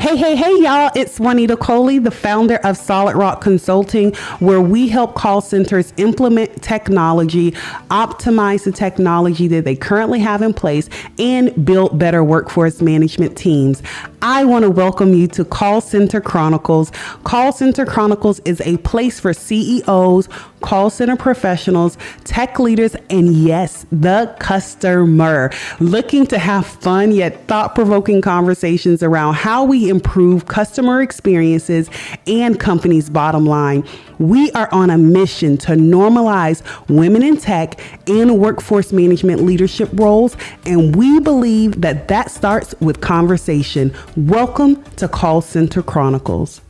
Hey, y'all. It's Juanita Coley, the founder of Solid Rock Consulting, where we help call centers implement technology, optimize the technology that they currently have in place, and build better workforce management teams. I want to welcome you to Call Center Chronicles. Call Center Chronicles is a place for CEOs, call center professionals, tech leaders, and yes, the customer, looking to have fun yet thought-provoking conversations around how we improve customer experiences and companies' bottom line. We are on a mission to normalize women in tech and workforce management leadership roles, and we believe that that starts with conversation. Welcome to Call Center Chronicles.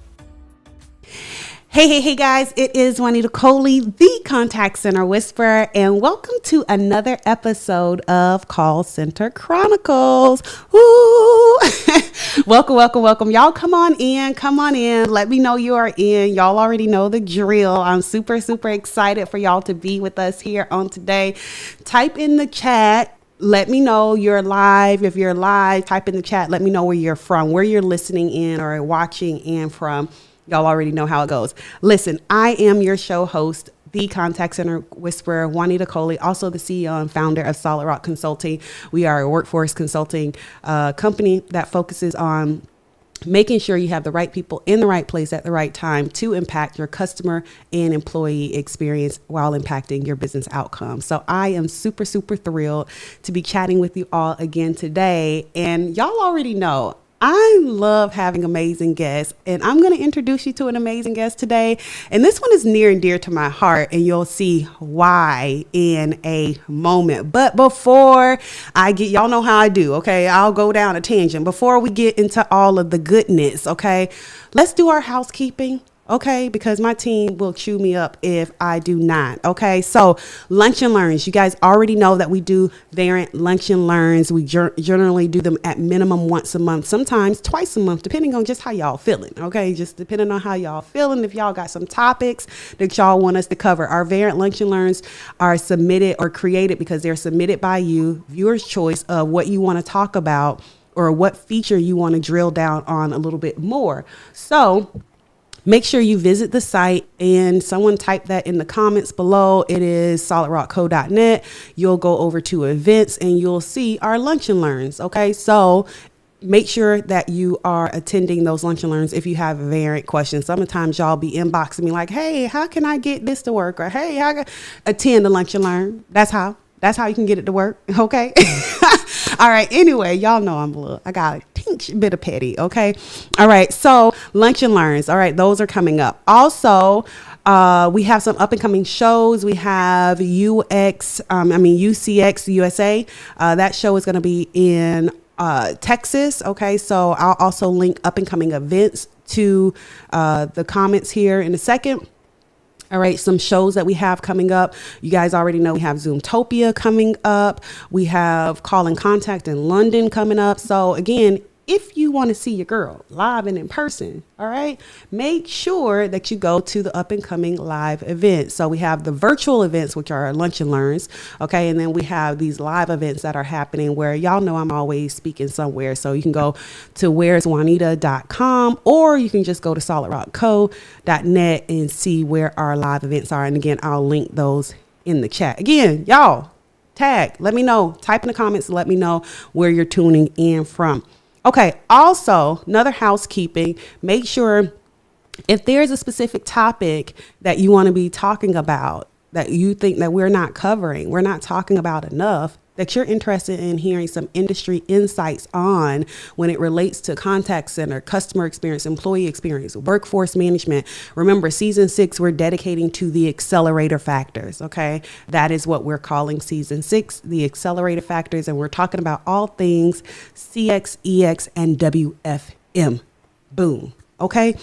Hey guys, it is Juanita Coley, the Contact Center Whisperer, and welcome to another episode of Call Center Chronicles. Woo! Welcome. Y'all come on in. Let me know you are in. Y'all already know the drill. I'm super excited for y'all to be with us here on today. Type in the chat. Let me know you're live. If you're live, type in the chat. Let me know where you're from, where you're listening in or watching in from. Y'all already know how it goes. Listen, I am your show host, the Contact Center Whisperer, Juanita Coley, also the CEO and founder of Solid Rock Consulting. We are a workforce consulting company that focuses on making sure you have the right people in the right place at the right time to impact your customer and employee experience while impacting your business outcomes. So I am super thrilled to be chatting with you all again today. And y'all already know I love having amazing guests, and I'm going to introduce you to an amazing guest today. And this one is near and dear to my heart, and you'll see why in a moment. But before y'all know how I do, okay? I'll go down a tangent. Before we get into all of the goodness, okay? Let's do our housekeeping. Okay, because my team will chew me up if I do not. Okay, so lunch and learns. You guys already know that we do variant lunch and learns. We generally do them at minimum once a month, sometimes twice a month, depending on just how y'all feeling. Okay, just depending on how y'all feeling. If y'all got some topics that y'all want us to cover, our variant lunch and learns are submitted or created because they're submitted by you, viewer's choice of what you want to talk about or what feature you want to drill down on a little bit more. So make sure you visit the site and someone type that in the comments below. It is solidrockco.net. You'll go over to events and you'll see our lunch and learns. Okay, so make sure that you are attending those lunch and learns if you have variant questions. Sometimes y'all be inboxing me like, hey, how can I get this to work? Or hey, how can I attend the lunch and learn? That's how you can get it to work. Okay. All right. Anyway, y'all know I got a tinge bit of petty. Okay. All right. So lunch and learns. All right. Those are coming up. Also, we have some up and coming shows. We have UCX USA. That show is going to be in Texas. Okay. So I'll also link up and coming events to the comments here in a second. All right, some shows that we have coming up. You guys already know we have Zoomtopia coming up. We have Call and Contact in London coming up. So again, if you want to see your girl live and in person, all right, make sure that you go to the up and coming live events. So we have the virtual events, which are lunch and learns. Okay. And then we have these live events that are happening where y'all know I'm always speaking somewhere. So you can go to where'sjuanita.com or you can just go to solidrockco.net and see where our live events are. And again, I'll link those in the chat. Again, y'all tag, let me know, type in the comments, let me know where you're tuning in from. Okay, also, another housekeeping, make sure if there's a specific topic that you want to be talking about that you think that we're not covering, we're not talking about enough, that you're interested in hearing some industry insights on when it relates to contact center, customer experience, employee experience, workforce management. Remember, season 6, we're dedicating to the accelerator factors. Okay. That is what we're calling season 6, the accelerator factors. And we're talking about all things CX, EX, and WFM. Boom. Okay.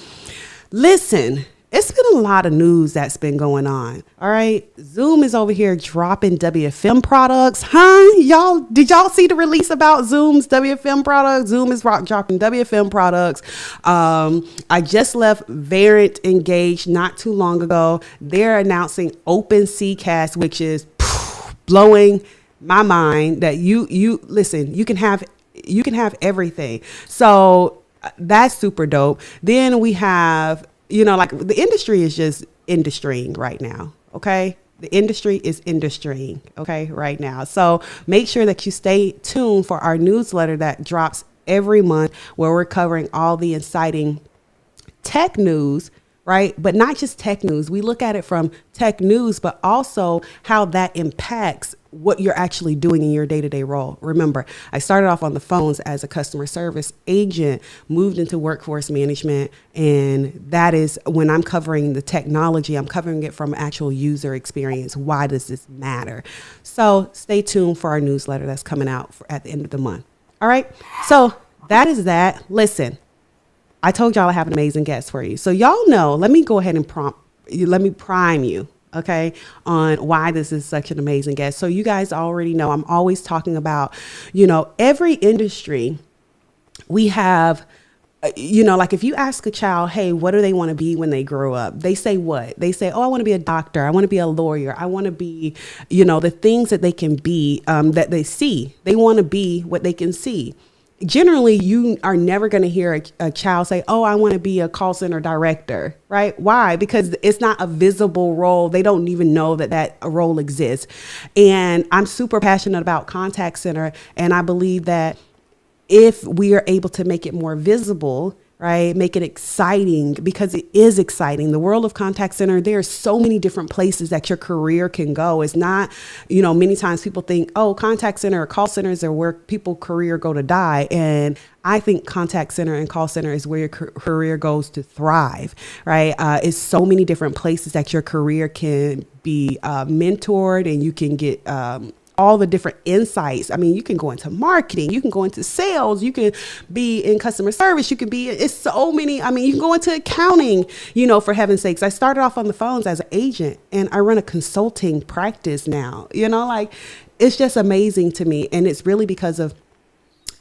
Listen. It's been a lot of news that's been going on. All right. Zoom is over here dropping WFM products. Huh? Did y'all see the release about Zoom's WFM products? Zoom is dropping WFM products. I just left Variant Engaged not too long ago. They're announcing Open CCAS, which is blowing my mind that you listen, you can have everything. So that's super dope. Then we have, like the industry is just industrying right now. Okay. The industry is industrying. Okay. Right now. So make sure that you stay tuned for our newsletter that drops every month, where we're covering all the exciting tech news, right? But not just tech news. We look at it from tech news, but also how that impacts what you're actually doing in your day-to-day role. Remember, I started off on the phones as a customer service agent, moved into workforce management, and that is when I'm covering the technology, I'm covering it from actual user experience. Why does this matter? So stay tuned for our newsletter that's coming out at the end of the month. All right. So that is that. Listen, I told y'all I have an amazing guest for you. So y'all know, let me go ahead and prime you, okay, on why this is such an amazing guest. So you guys already know I'm always talking about, every industry we have, like if you ask a child, hey, what do they want to be when they grow up? They say what? They say, oh, I want to be a doctor. I want to be a lawyer. I want to be, the things that they can be, that they see. They want to be what they can see. Generally, you are never going to hear a child say, oh, I want to be a call center director, right? Why? Because it's not a visible role. They don't even know that role exists. And I'm super passionate about contact center. And I believe that if we are able to make it more visible, right, make it exciting, because it is exciting. The world of contact center, there are so many different places that your career can go. It's not, many times people think, oh, contact center or call centers are where people's career go to die. And I think contact center and call center is where your career goes to thrive, right? It's so many different places that your career can be mentored, and you can get all the different insights. I mean, you can go into marketing, you can go into sales, you can be in customer service, it's so many. I mean, you can go into accounting, for heaven's sakes. I started off on the phones as an agent, and I run a consulting practice now, it's just amazing to me. And it's really because of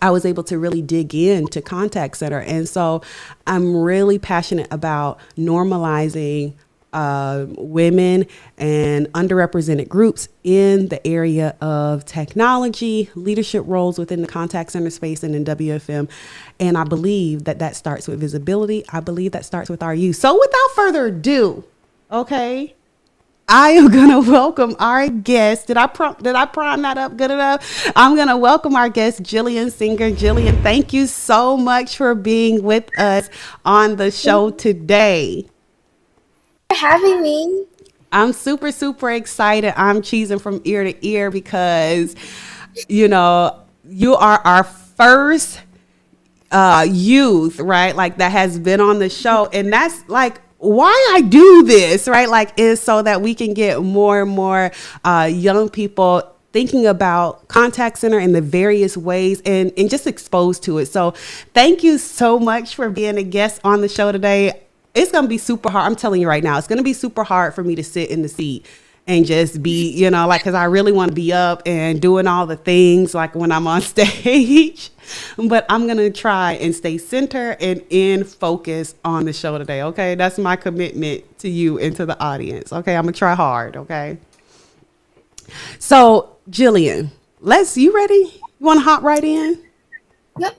I was able to really dig into contact center. And so I'm really passionate about normalizing women and underrepresented groups in the area of technology, leadership roles within the contact center space and in WFM. And I believe that starts with visibility. I believe that starts with our youth. So without further ado, okay, I am going to welcome our guest. Did I prime that up good enough? I'm going to welcome our guest, Gillian Singer. Gillian, thank you so much for being with us on the show today. For having me. I'm super, super excited. I'm cheesing from ear to ear because, you are our first youth, right? Like that has been on the show. And that's like why I do this, right? Like is so that we can get more and more young people thinking about contact center in the various ways and just exposed to it. So thank you so much for being a guest on the show today. It's going to be super hard. I'm telling you right now, it's going to be super hard for me to sit in the seat and just be, because I really want to be up and doing all the things like when I'm on stage. But I'm going to try and stay centered and in focus on the show today. Okay. That's my commitment to you and to the audience. Okay. I'm going to try hard. Okay. So Gillian, you ready? You want to hop right in? Yep.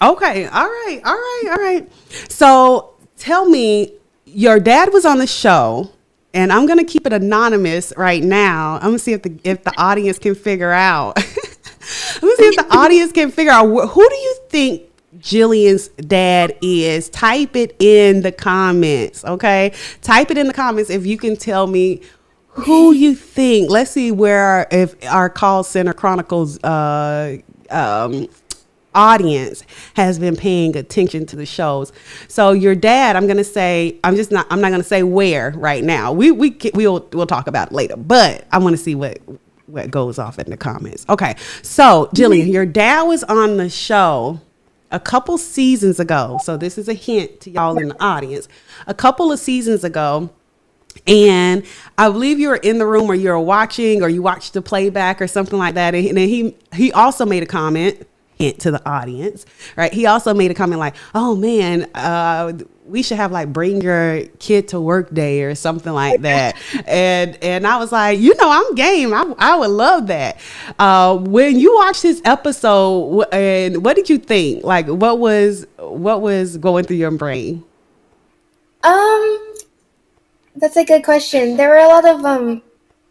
Okay. All right. So tell me, your dad was on the show, and I'm going to keep it anonymous right now. I'm going to see if the audience can figure out. Who do you think Gillian's dad is? Type it in the comments, okay? Type it in the comments if you can tell me who you think. Let's see if our Call Center Chronicles audience has been paying attention to the shows. So your dad, I'm not going to say where right now. We'll talk about it later, but I want to see what goes off in the comments. Okay. So Gillian, your dad was on the show a couple seasons ago. So this is a hint to y'all in the audience. A couple of seasons ago, and I believe you were in the room or you were watching or you watched the playback or something like that. And then he also made a comment. hint to the audience, right? He also made a comment like, "Oh man, we should have like bring your kid to work day or something like that." And I was like, I'm game. I would love that. When you watched this episode, and what did you think? Like, what was going through your brain? Um, that's a good question. There were a lot of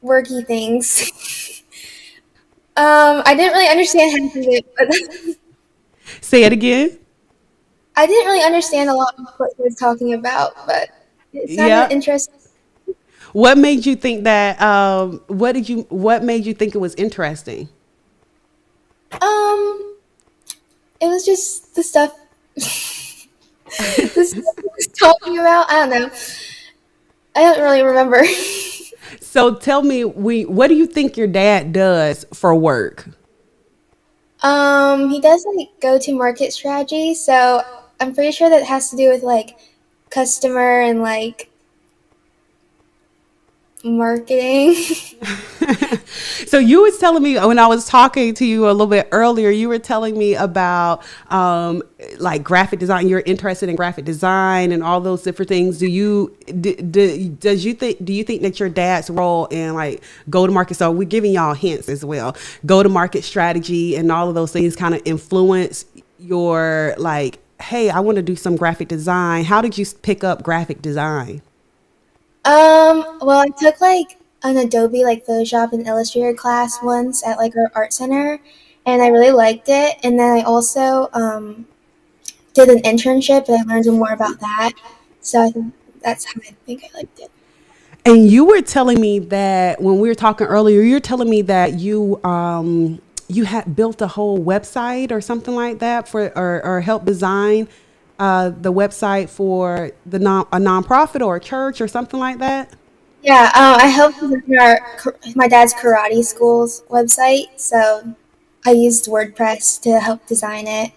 worky things. I didn't really understand half of it, but Say it again. I didn't really understand a lot of what he was talking about, but it sounded Yeah. interesting. What made you think that? What made you think it was interesting? Um, it was just the stuff the stuff he was talking about. I don't know. I don't really remember. So tell me, what do you think your dad does for work? He does like go-to-market strategy, so I'm pretty sure that has to do with like customer and like marketing. So you was telling me when I was talking to you a little bit earlier, you were telling me about like graphic design. You're interested in graphic design and all those different things. Do you think that your dad's role in like go to market? So we're giving y'all hints as well. Go to market strategy and all of those things kind of influence your like, hey, I want to do some graphic design. How did you pick up graphic design? Well, I took like an Adobe like Photoshop and Illustrator class once at like our art center, and I really liked it. And then I also did an internship, and I learned more about that. So I think that's how I think I liked it. And you were telling me that when we were talking earlier, you're telling me that you had built a whole website or something like that for or helped design the website for a nonprofit or a church or something like that. Yeah, I helped with my dad's karate school's website, so I used WordPress to help design it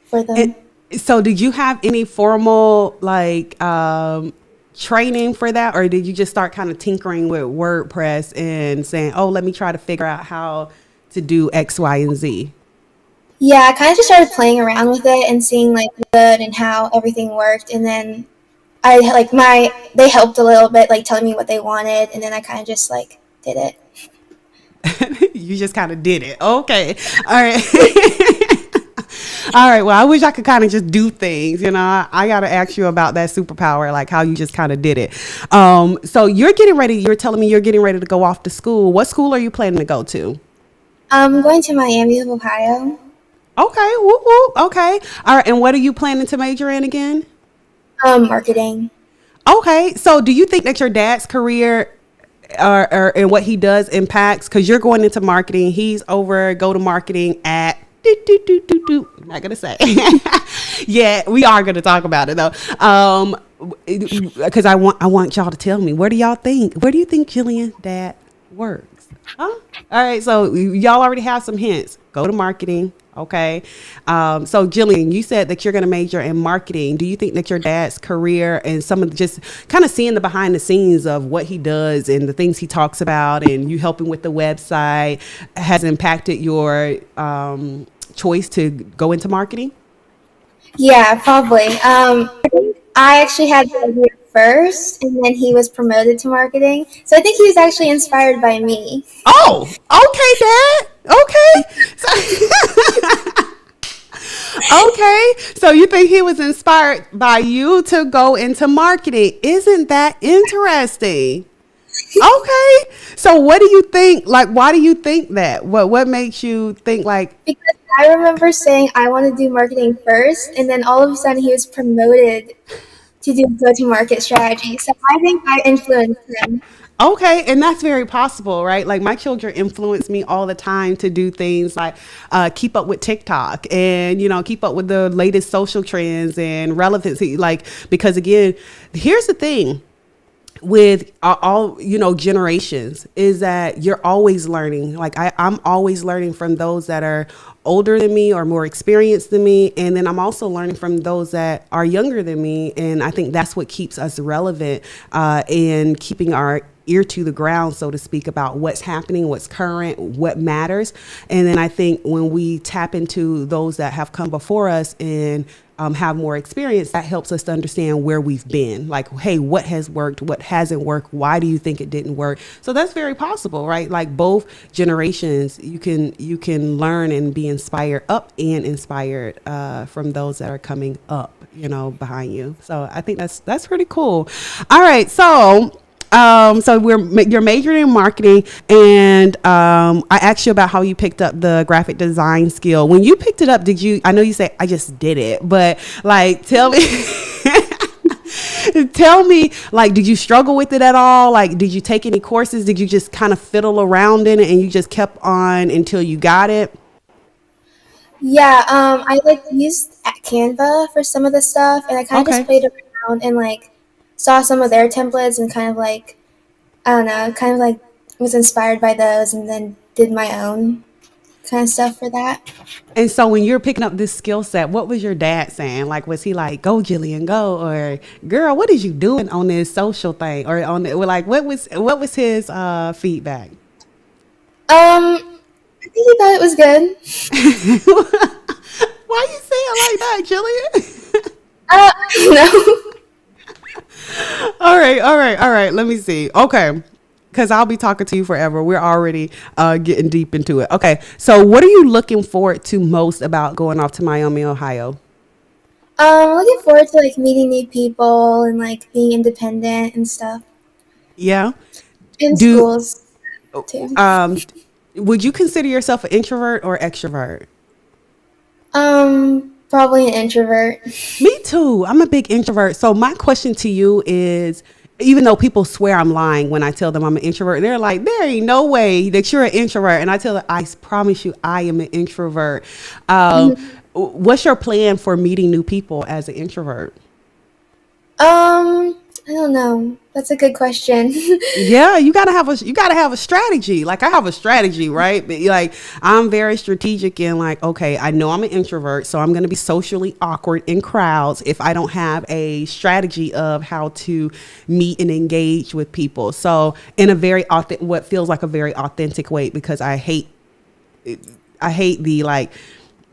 for And them. so, did you have any formal like training for that, or did you just start kind of tinkering with WordPress and saying, "Oh, let me try to figure out how to do X, Y, and Z"? Yeah, I kind of just started playing around with it and seeing like good and how everything worked, and then I like they helped a little bit, like telling me what they wanted, and then I kind of just like did it. You just kind of did it. Okay. All right. All right. Well, I wish I could kind of just do things. I got to ask you about that superpower, like how you just kind of did it. So you're getting ready. You're telling me you're getting ready to go off to school. What school are you planning to go to? I'm going to Miami of Ohio. Okay. Woo woo. Okay. All right. And what are you planning to major in again? Marketing. Okay. So do you think that your dad's career and what he does impacts? Because you're going into marketing. He's over go to marketing at. I'm not gonna say. Yeah, we are gonna talk about it though. Because I want y'all to tell me, where do y'all think? Where do you think Gillian dad works? Huh? All right, so y'all already have some hints. Go to marketing. Okay. So Jillian, you said that you're going to major in marketing. Do you think that your dad's career and some of just kind of seeing the behind the scenes of what he does and the things he talks about and you helping with the website has impacted your choice to go into marketing? Yeah, probably. I actually had the idea first, and then he was promoted to marketing. So I think he was actually inspired by me. Oh, okay, Dad. Okay. Okay. So you think he was inspired by you to go into marketing? Isn't that interesting? Okay. So what do you think? Like, why do you think that? What makes you think like, Because I remember saying I want to do marketing first, and then all of a sudden he was promoted to do go-to-market strategy. So I think I influenced him. okay, and that's very possible, right? Like my children influence me all the time to do things like keep up with TikTok and keep up with the latest social trends and relevancy. Like because again, here's the thing with all generations is that you're always learning. Like I'm always learning from those that are older than me or more experienced than me, and then I'm also learning from those that are younger than me, and I think that's what keeps us relevant and keeping our ear to the ground, so to speak, about what's happening, what's current, what matters. And then I think when we tap into those that have come before us and have more experience, that helps us to understand where we've been. Like, hey, what has worked? What hasn't worked? Why do you think it didn't work? So that's very possible, right? Like both generations, you can learn and be inspired up and inspired from those that are coming up, behind you. So I think that's pretty cool. All right, so. So you're majoring in marketing, and I asked you about how you picked up the graphic design skill. When you picked it up, I know you say I just did it, but like, tell me, tell me, like, did you struggle with it at all? Like, did you take any courses? Did you just kind of fiddle around in it and you just kept on until you got it? Yeah, I like used Canva for some of the stuff, and I kind of just Okay. played around and like saw some of their templates and kind of like I don't know, kind of like was inspired by those, and then did my own kind of stuff for that. And so when you're picking up this skill set, what was your dad saying? Like, was he like, go, Gillian, go? Or, girl, what is you doing on this social thing? Or like, what was his feedback? I think he thought it was good. Why you say it like that, Gillian? No. All right, all right, all right. Let me see. Okay. Because I'll be talking to you forever. We're already getting deep into it. Okay. So what are you looking forward to most about going off to Miami, Ohio? Looking forward to like meeting new people and like being independent and stuff. Yeah. In Do schools too. um would you consider yourself an introvert or extrovert? Probably an introvert. Me too. I'm a big introvert. So my question to you is, even though people swear I'm lying when I tell them I'm an introvert, they're like, there ain't no way that you're an introvert. And I tell them, I promise you, I am an introvert. What's your plan for meeting new people as an introvert? I don't know. That's a good question. Yeah, you gotta have a strategy. Like I have a strategy, right? But like I'm very strategic in like, okay, I know I'm an introvert, so I'm gonna be socially awkward in crowds if I don't have a strategy of how to meet and engage with people. So in a what feels like a very authentic way, because I hate the like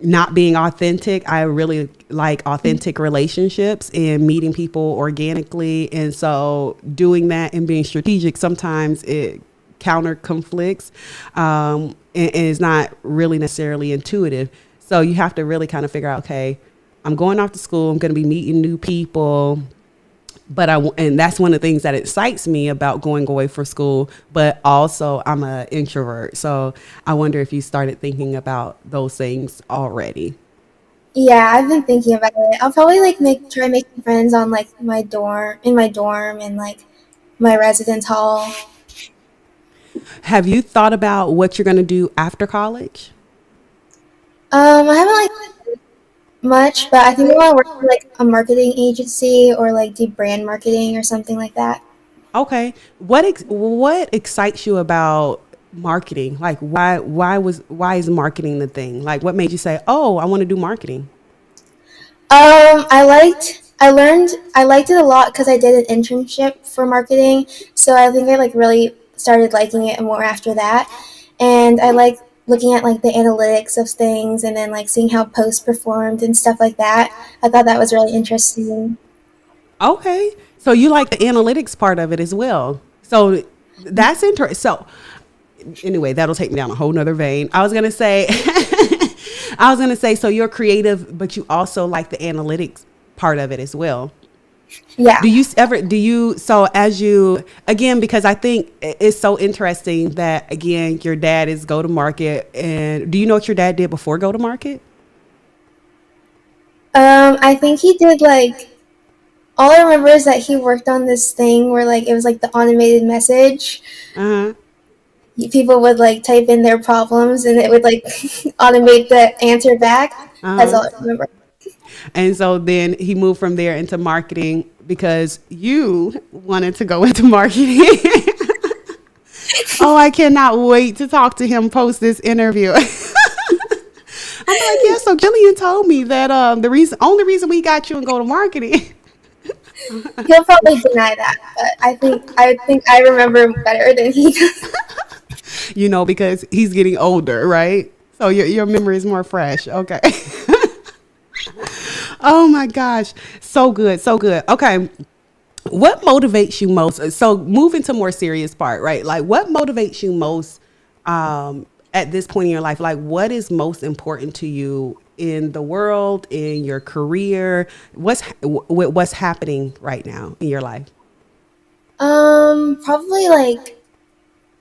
not being authentic. I really like authentic relationships and meeting people organically. And so doing that and being strategic, sometimes it counter conflicts and is not really necessarily intuitive. So you have to really kind of figure out, okay, I'm going off to school. I'm going to be meeting new people. And that's one of the things that excites me about going away for school, but also I'm an introvert. So I wonder if you started thinking about those things already. Yeah, I've been thinking about it. I'll probably like try making friends on like my dorm and like my residence hall. Have you thought about what you're going to do after college? I haven't like much, but I think I want to work for like a marketing agency or like do brand marketing or something like that. Okay. What excites you about marketing? Like why is marketing the thing? Like what made you say, "Oh, I want to do marketing?" I liked it a lot because I did an internship for marketing. So I think I like really started liking it more after that. And I like looking at like the analytics of things and then like seeing how posts performed and stuff like that. I thought that was really interesting. Okay. So you like the analytics part of it as well. So that's interesting. So anyway, that'll take me down a whole nother vein. I was gonna say, so you're creative, but you also like the analytics part of it as well. Yeah. So as you, again, because I think it's so interesting that, again, your dad is go to market. And do you know what your dad did before go to market? I think he did like all I remember is that he worked on this thing where like it was like the automated message. Uh-huh. People would like type in their problems and it would like automate the answer back. That's Uh-huh. all I remember. And so then he moved from there into marketing because you wanted to go into marketing. Oh, I cannot wait to talk to him post this interview. I'm like, yeah, so Gillian told me that the only reason we got you and go to marketing He'll probably deny that, but I think I remember better than he does. Because he's getting older, right? So your memory is more fresh. Okay. Oh my gosh. So good. So good. Okay. What motivates you most? So moving to more serious part, right? Like what motivates you most at this point in your life? Like what is most important to you in the world, in your career? What's happening right now in your life? Probably like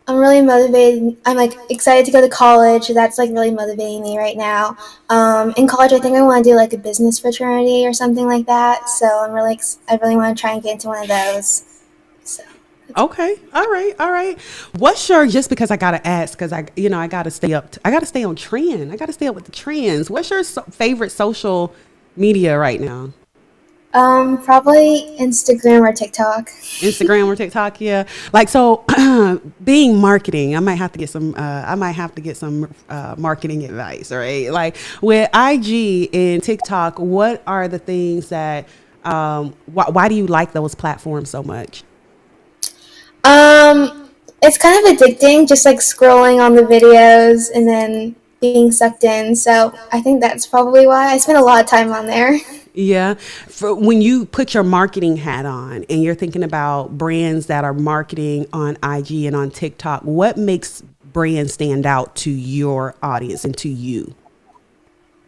I'm really motivated. I'm like excited to go to college. That's like really motivating me right now. In college, I think I want to do like a business fraternity or something like that. So I really want to try and get into one of those. So that's Okay. All right. All right. What's your, just because I got to ask, because I got to stay up, I got to stay on trend. I got to stay up with the trends. What's your favorite social media right now? probably Instagram or TikTok. Instagram or TikTok? Yeah. Like, so being marketing, I might have to get some marketing advice, right? Like with IG and TikTok, what are the things that, why do you like those platforms so much? It's kind of addicting, just like scrolling on the videos and then being sucked in. So I think that's probably why I spend a lot of time on there. Yeah. For when you put your marketing hat on and you're thinking about brands that are marketing on IG and on TikTok, what makes brands stand out to your audience and to you?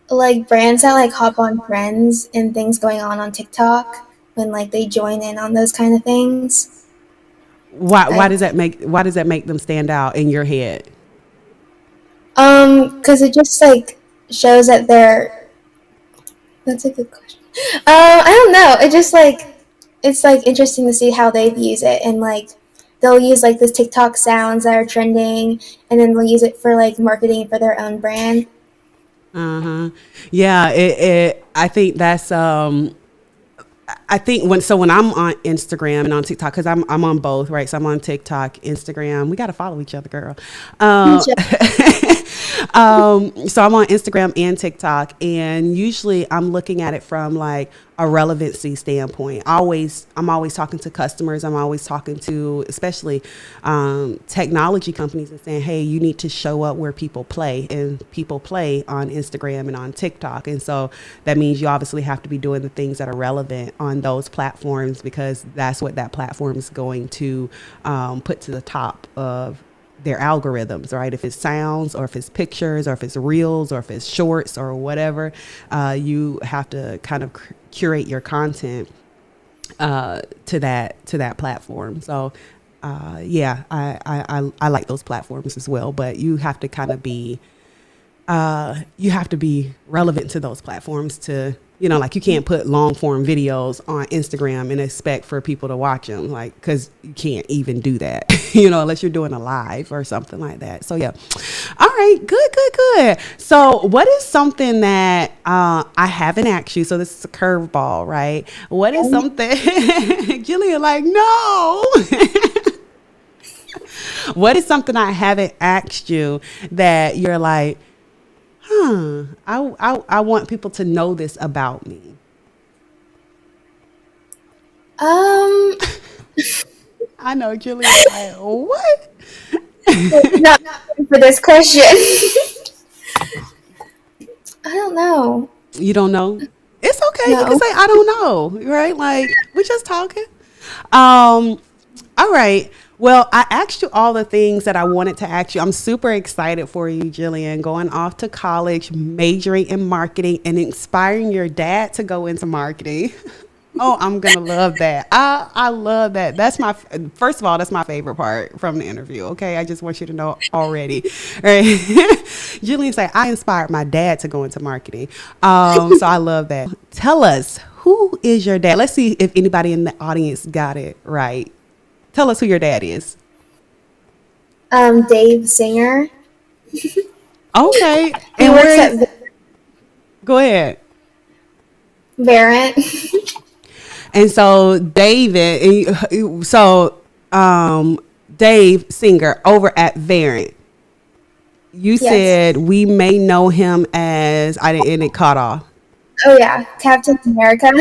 Like brands that like hop on trends and things going on TikTok when like they join in on those kind of things. Why I does that make them stand out in your head? because it just like shows that they're. That's a good question. I don't know. It just like it's like interesting to see how they use it and like they'll use like this TikTok sounds that are trending and then they'll use it for like marketing for their own brand. Uh-huh. Yeah, I think that's I think when I'm on Instagram and on TikTok, because I'm on both, right? So I'm on TikTok, Instagram. We got to follow each other, girl. Uh, so I'm on Instagram and TikTok, and usually I'm looking at it from like a relevancy standpoint. I'm always talking to customers. I'm always talking to, especially technology companies, and saying, "Hey, you need to show up where people play, and people play on Instagram and on TikTok." And so that means you obviously have to be doing the things that are relevant on those platforms because that's what that platform is going to put to the top of their algorithms, right? If it's sounds or if it's pictures or if it's reels or if it's shorts or whatever, you have to kind of curate your content to that platform. So yeah, I like those platforms as well, but you have to be relevant to those platforms to, like you can't put long form videos on Instagram and expect for people to watch them, like, because you can't even do that, unless you're doing a live or something like that. So, yeah. All right. Good, good, good. So, what is something that I haven't asked you? So, this is a curveball, right? What is something, Gillian, like, no. What is something I haven't asked you that you're like, I want people to know this about me. Um, I know Julian's like, what? not for this question. I don't know. You don't know? It's okay. You can No. say I don't know, right? Like we're just talking. Um, all right. Well, I asked you all the things that I wanted to ask you. I'm super excited for you, Jillian, going off to college, majoring in marketing, and inspiring your dad to go into marketing. Oh, I'm gonna love that. I love that. That's my first of all, that's my favorite part from the interview. Okay, I just want you to know already. Right? Jillian said I inspired my dad to go into marketing. So I love that. Tell us, who is your dad? Let's see if anybody in the audience got it right. Tell us who your dad is. Dave Singer. Okay, He and works where? at Go ahead. Barrett. And so Dave Singer over at Variant. You Yes. said we may know him as I didn't, and it caught off. Oh yeah, Captain America.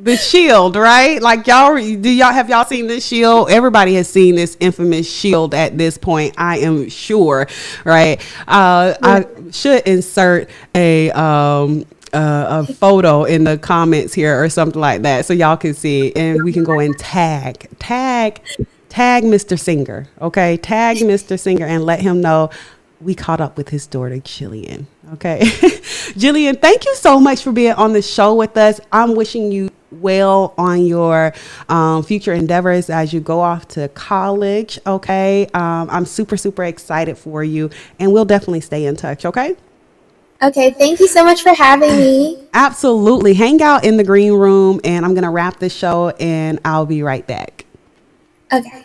the Shield, right? Like have y'all seen this Shield? Everybody has seen this infamous Shield at this point, I am sure, right? I should insert a photo in the comments here or something like that so y'all can see, and we can go and tag Mr. Singer, okay? Tag Mr. Singer and let him know we caught up with his daughter, Gillian. Okay. Gillian, thank you so much for being on the show with us. I'm wishing you well on your future endeavors as you go off to college. Okay. I'm super, super excited for you, and we'll definitely stay in touch. Okay. Okay, thank you so much for having me. Absolutely. Hang out in the green room, and I'm going to wrap this show and I'll be right back. Okay.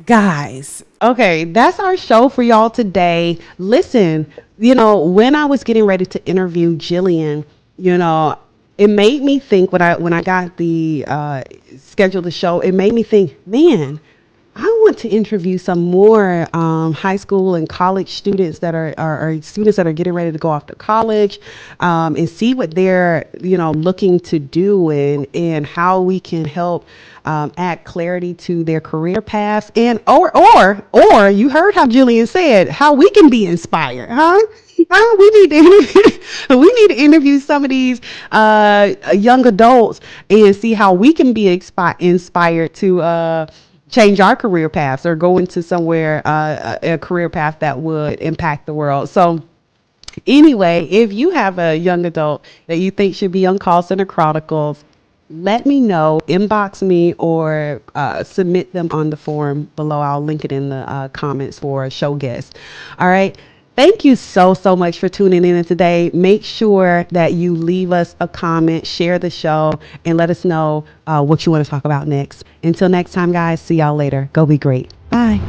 Guys, okay, that's our show for y'all today. Listen, when I was getting ready to interview Gillian, it made me think when I got the schedule the show, it made me think, man, I want to interview some more high school and college students that are students that are getting ready to go off to college, and see what they're looking to do, and how we can help add clarity to their career paths, and or you heard how Gillian said how we can be inspired, huh? We need to interview some of these young adults and see how we can be inspired to change our career paths or go into somewhere, a career path that would impact the world. So anyway, if you have a young adult that you think should be on Call Center Chronicles, let me know, inbox me, or submit them on the form below. I'll link it in the comments for show guests. All right. Thank you so much for tuning in today. Make sure that you leave us a comment, share the show, and let us know what you want to talk about next. Until next time, guys, see y'all later. Go be great. Bye.